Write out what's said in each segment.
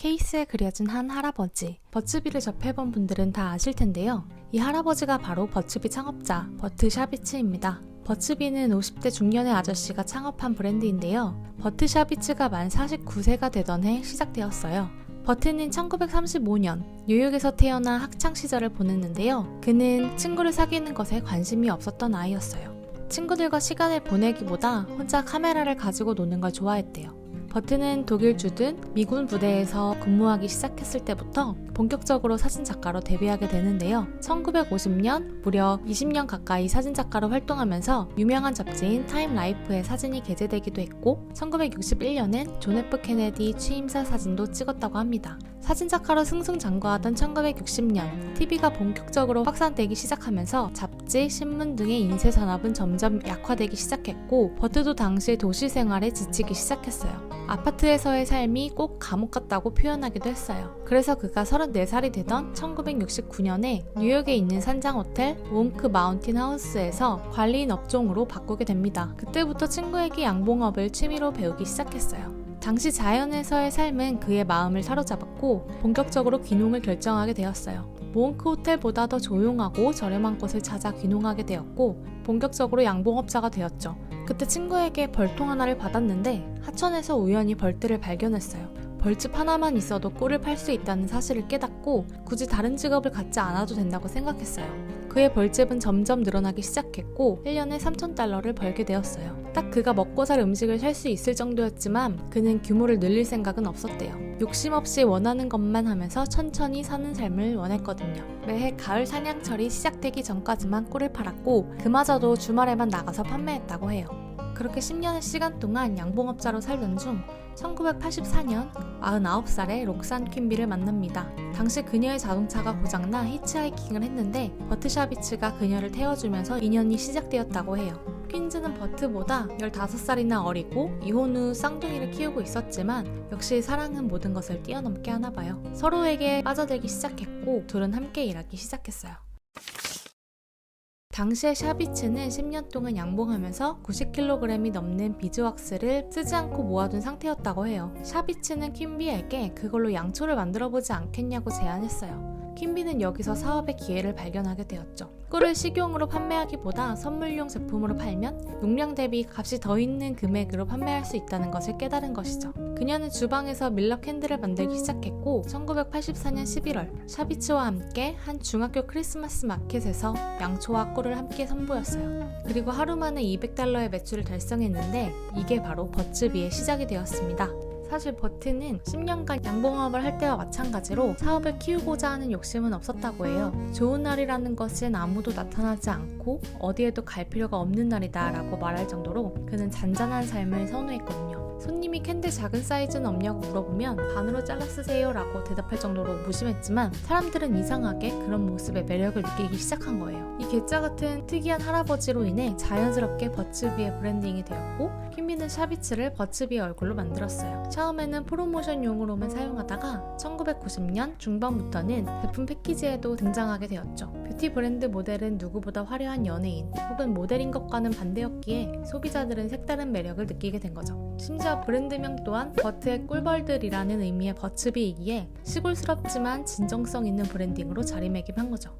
케이스에 그려진 한 할아버지. 버츠비를 접해본 분들은 다 아실 텐데요. 이 할아버지가 바로 버츠비 창업자 버트 샤비츠입니다. 버츠비는 50대 중년의 아저씨가 창업한 브랜드인데요. 버트 샤비츠가 만 49세가 되던 해 시작되었어요. 버트는 1935년 뉴욕에서 태어나 학창시절을 보냈는데요. 그는 친구를 사귀는 것에 관심이 없었던 아이였어요. 친구들과 시간을 보내기보다 혼자 카메라를 가지고 노는 걸 좋아했대요. 버트는 독일 주둔 미군 부대에서 근무하기 시작했을 때부터 본격적으로 사진작가로 데뷔하게 되는데요. 1950년 무려 20년 가까이 사진작가로 활동하면서 유명한 잡지인 타임 라이프에 사진이 게재되기도 했고 1961년엔 존 F 케네디 취임사 사진도 찍었다고 합니다. 사진작가로 승승장구하던 1960년 TV가 본격적으로 확산되기 시작하면서 잡지, 신문 등의 인쇄산업은 점점 약화되기 시작했고 버트도 당시 도시 생활에 지치기 시작했어요. 아파트에서의 삶이 꼭 감옥 같다고 표현하기도 했어요. 그래서 그가 34살이 되던 1969년에 뉴욕에 있는 산장 호텔 몽크 마운틴 하우스에서 관리인 업종으로 바꾸게 됩니다. 그때부터 친구에게 양봉업을 취미로 배우기 시작했어요. 당시 자연에서의 삶은 그의 마음을 사로잡았고 본격적으로 귀농을 결정하게 되었어요. 몽크 호텔보다 더 조용하고 저렴한 곳을 찾아 귀농하게 되었고 본격적으로 양봉업자가 되었죠. 그때 친구에게 벌통 하나를 받았는데 하천에서 우연히 벌들을 발견했어요. 벌집 하나만 있어도 꿀을 팔 수 있다는 사실을 깨닫고 굳이 다른 직업을 갖지 않아도 된다고 생각했어요. 그의 벌집은 점점 늘어나기 시작했고 1년에 3,000달러를 벌게 되었어요. 딱 그가 먹고 살 음식을 살 수 있을 정도였지만 그는 규모를 늘릴 생각은 없었대요. 욕심 없이 원하는 것만 하면서 천천히 사는 삶을 원했거든요. 매해 가을 사냥철이 시작되기 전까지만 꿀을 팔았고 그마저도 주말에만 나가서 판매했다고 해요. 그렇게 10년의 시간 동안 양봉업자로 살던 중 1984년 49살의 록산 퀸비를 만납니다. 당시 그녀의 자동차가 고장나 히치하이킹을 했는데 버트 샤비츠가 그녀를 태워주면서 인연이 시작되었다고 해요. 퀸즈는 버트보다 15살이나 어리고 이혼 후 쌍둥이를 키우고 있었지만 역시 사랑은 모든 것을 뛰어넘게 하나봐요. 서로에게 빠져들기 시작했고 둘은 함께 일하기 시작했어요. 당시에 샤비츠는 10년 동안 양봉하면서 90kg이 넘는 비즈왁스를 쓰지 않고 모아둔 상태였다고 해요. 샤비츠는 퀸비에게 그걸로 양초를 만들어보지 않겠냐고 제안했어요. 퀸비는 여기서 사업의 기회를 발견하게 되었죠. 꿀을 식용으로 판매하기보다 선물용 제품으로 팔면 용량 대비 값이 더 있는 금액으로 판매할 수 있다는 것을 깨달은 것이죠. 그녀는 주방에서 밀러 캔들을 만들기 시작했고 1984년 11월 샤비츠와 함께 한 중학교 크리스마스 마켓에서 양초와 꿀을 함께 선보였어요. 그리고 하루 만에 200달러의 매출을 달성했는데 이게 바로 버츠비의 시작이 되었습니다. 사실 버트는 10년간 양봉업을 할 때와 마찬가지로 사업을 키우고자 하는 욕심은 없었다고 해요. 좋은 날이라는 것은 아무도 나타나지 않고 어디에도 갈 필요가 없는 날이다 라고 말할 정도로 그는 잔잔한 삶을 선호했거든요. 손님이 캔들 작은 사이즈는 없냐고 물어보면 반으로 잘라 쓰세요 라고 대답할 정도로 무심했지만 사람들은 이상하게 그런 모습에 매력을 느끼기 시작한 거예요. 이 괴짜 같은 특이한 할아버지로 인해 자연스럽게 버츠비의 브랜딩이 되었고 퀸비는 샤비츠를 버츠비의 얼굴로 만들었어요. 처음에는 프로모션용으로만 사용하다가 1990년 중반부터는 제품 패키지에도 등장하게 되었죠. 뷰티 브랜드 모델은 누구보다 화려한 연예인 혹은 모델인 것과는 반대였기에 소비자들은 색다른 매력을 느끼게 된 거죠. 심지어 브랜드명 또한 버트의 꿀벌들이라는 의미의 버츠비이기에 시골스럽지만 진정성 있는 브랜딩으로 자리매김한 거죠.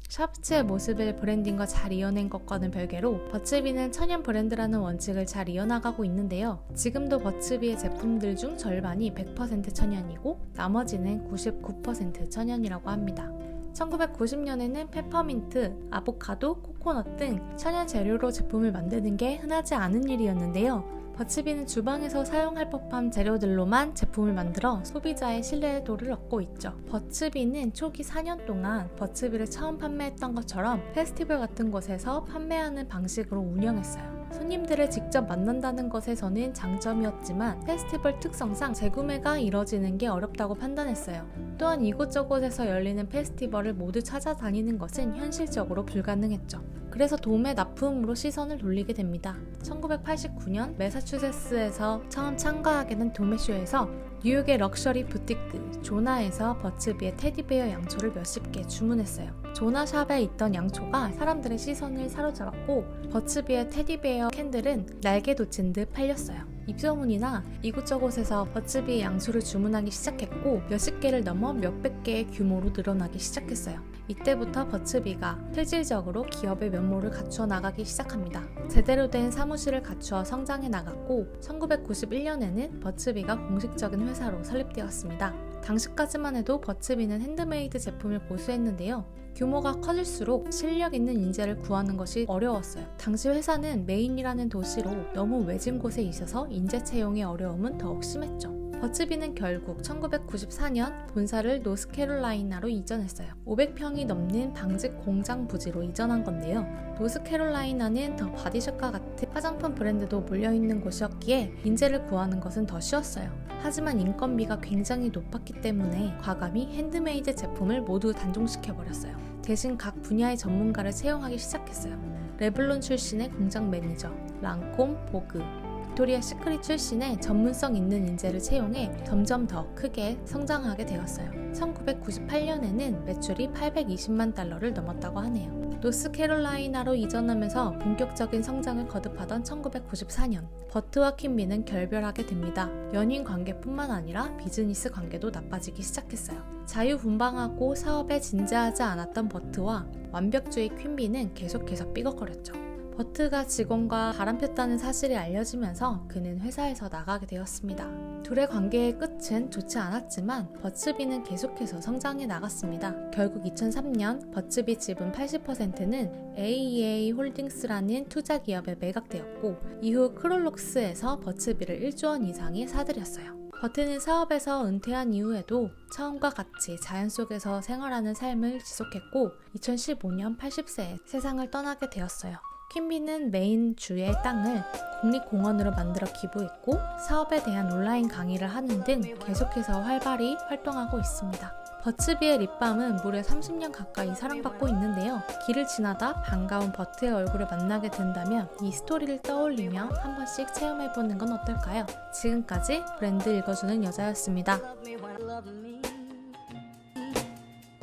샤비츠의 모습을 브랜딩과 잘 이어낸 것과는 별개로 버츠비는 천연 브랜드라는 원칙을 잘 이어나가고 있는데요. 지금도 버츠비의 제품들 중 절반이 100% 천연이고 나머지는 99% 천연이라고 합니다. 1990년에는 페퍼민트, 아보카도, 코코넛 등 천연 재료로 제품을 만드는 게 흔하지 않은 일이었는데요. 버츠비는 주방에서 사용할 법한 재료들로만 제품을 만들어 소비자의 신뢰도를 얻고 있죠. 버츠비는 초기 4년 동안 버츠비를 처음 판매했던 것처럼 페스티벌 같은 곳에서 판매하는 방식으로 운영했어요. 손님들을 직접 만난다는 것에서는 장점이었지만 페스티벌 특성상 재구매가 이뤄지는 게 어렵다고 판단했어요. 또한 이곳저곳에서 열리는 페스티벌을 모두 찾아다니는 것은 현실적으로 불가능했죠. 그래서 도매 납품으로 시선을 돌리게 됩니다. 1989년 매사추세츠에서 처음 참가하게 된 도매쇼에서 뉴욕의 럭셔리 부티크 조나에서 버츠비의 테디베어 양초를 몇십 개 주문했어요. 조나샵에 있던 양초가 사람들의 시선을 사로잡았고 버츠비의 테디베어 캔들은 날개 돋친 듯 팔렸어요. 입소문이나 이곳저곳에서 버츠비의 양수를 주문하기 시작했고 몇십 개를 넘어 몇백 개의 규모로 늘어나기 시작했어요. 이때부터 버츠비가 실질적으로 기업의 면모를 갖추어 나가기 시작합니다. 제대로 된 사무실을 갖추어 성장해 나갔고 1991년에는 버츠비가 공식적인 회사로 설립되었습니다. 당시까지만 해도 버츠비는 핸드메이드 제품을 고수했는데요. 규모가 커질수록 실력 있는 인재를 구하는 것이 어려웠어요. 당시 회사는 메인이라는 도시로 너무 외진 곳에 있어서 인재 채용의 어려움은 더욱 심했죠. 버츠비는 결국 1994년 본사를 노스캐롤라이나로 이전했어요. 500평이 넘는 방직 공장 부지로 이전한 건데요. 노스캐롤라이나는 더 바디숍과 같은 화장품 브랜드도 몰려있는 곳이었기에 인재를 구하는 것은 더 쉬웠어요. 하지만 인건비가 굉장히 높았기 때문에 과감히 핸드메이드 제품을 모두 단종시켜버렸어요. 대신 각 분야의 전문가를 채용하기 시작했어요. 레블론 출신의 공장 매니저, 랑콤, 보그, 빅토리아 시크릿 출신의 전문성 있는 인재를 채용해 점점 더 크게 성장하게 되었어요. 1998년에는 매출이 820만 달러를 넘었다고 하네요. 노스캐롤라이나로 이전하면서 본격적인 성장을 거듭하던 1994년, 버트와 킴비는 결별하게 됩니다. 연인 관계뿐만 아니라 비즈니스 관계도 나빠지기 시작했어요. 자유분방하고 사업에 진지하지 않았던 버트와 완벽주의 퀸비는 계속해서 삐걱거렸죠. 버트가 직원과 바람폈다는 사실이 알려지면서 그는 회사에서 나가게 되었습니다. 둘의 관계의 끝은 좋지 않았지만 버츠비는 계속해서 성장해 나갔습니다. 결국 2003년 버츠비 지분 80%는 AEA 홀딩스라는 투자 기업에 매각되었고 이후 크롤록스에서 버츠비를 1조 원 이상이 사들였어요. 버트는 사업에서 은퇴한 이후에도 처음과 같이 자연 속에서 생활하는 삶을 지속했고 2015년 80세에 세상을 떠나게 되었어요. 퀸비는 메인 주의 땅을 국립공원으로 만들어 기부했고 사업에 대한 온라인 강의를 하는 등 계속해서 활발히 활동하고 있습니다. 버츠비의 립밤은 무려 30년 가까이 사랑받고 있는데요. 길을 지나다 반가운 버트의 얼굴을 만나게 된다면 이 스토리를 떠올리며 한 번씩 체험해보는 건 어떨까요? 지금까지 브랜드 읽어주는 여자였습니다.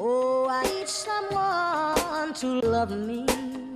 Oh, I need someone to love me.